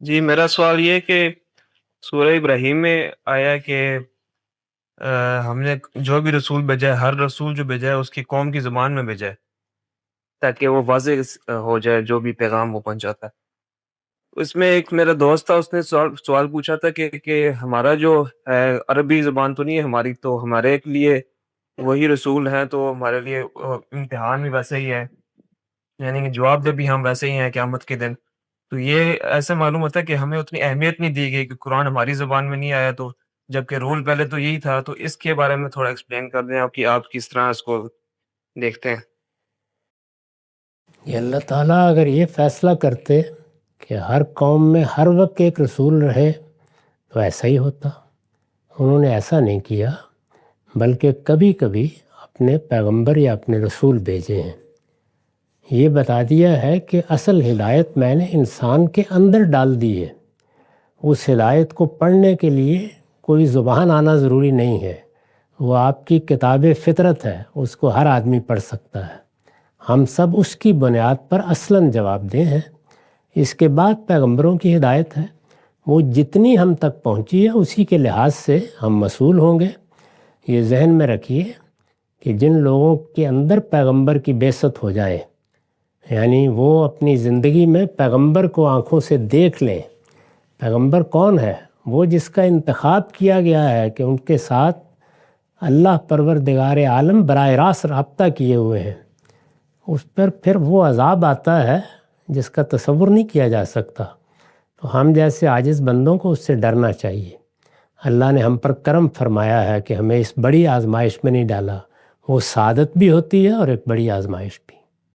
جی میرا سوال یہ ہے کہ سورہ ابراہیم میں آیا کہ ہم نے جو بھی رسول بھیجا ہے، ہر رسول جو بھیجا ہے اس کی قوم کی زبان میں بھیجا ہے تاکہ وہ واضح ہو جائے جو بھی پیغام وہ پہنچاتا ہے۔ اس میں ایک میرا دوست تھا، اس نے سوال پوچھا تھا کہ ہمارا جو ہے عربی زبان تو نہیں ہے ہماری، تو ہمارے لیے وہی رسول ہیں تو ہمارے لیے امتحان بھی ویسے ہی ہے، یعنی کہ جواب دہ بھی ہم ویسے ہی ہیں قیامت کے دن۔ تو یہ ایسے معلوم ہوتا ہے کہ ہمیں اتنی اہمیت نہیں دی گئی کہ قرآن ہماری زبان میں نہیں آیا، تو جبکہ رول پہلے تو یہی تھا۔ تو اس کے بارے میں تھوڑا ایکسپلین کر دیں آپ، کہ آپ کس طرح اس کو دیکھتے ہیں۔ یہ اللہ تعالیٰ اگر یہ فیصلہ کرتے کہ ہر قوم میں ہر وقت ایک رسول رہے تو ایسا ہی ہوتا۔ انہوں نے ایسا نہیں کیا، بلکہ کبھی کبھی اپنے پیغمبر یا اپنے رسول بھیجے ہیں۔ یہ بتا دیا ہے کہ اصل ہدایت میں نے انسان کے اندر ڈال دی ہے۔ اس ہدایت کو پڑھنے کے لیے کوئی زبان آنا ضروری نہیں ہے، وہ آپ کی کتاب فطرت ہے، اس کو ہر آدمی پڑھ سکتا ہے۔ ہم سب اس کی بنیاد پر اصلاً جواب دہ ہیں۔ اس کے بعد پیغمبروں کی ہدایت ہے، وہ جتنی ہم تک پہنچی ہے اسی کے لحاظ سے ہم مسئول ہوں گے۔ یہ ذہن میں رکھیے کہ جن لوگوں کے اندر پیغمبر کی بعثت ہو جائے، یعنی وہ اپنی زندگی میں پیغمبر کو آنکھوں سے دیکھ لیں۔ پیغمبر کون ہے؟ وہ جس کا انتخاب کیا گیا ہے کہ ان کے ساتھ اللہ پروردگار عالم براہ راست رابطہ کیے ہوئے ہیں۔ اس پر پھر وہ عذاب آتا ہے جس کا تصور نہیں کیا جا سکتا۔ تو ہم جیسے عاجز بندوں کو اس سے ڈرنا چاہیے۔ اللہ نے ہم پر کرم فرمایا ہے کہ ہمیں اس بڑی آزمائش میں نہیں ڈالا۔ وہ سعادت بھی ہوتی ہے اور ایک بڑی آزمائش بھی۔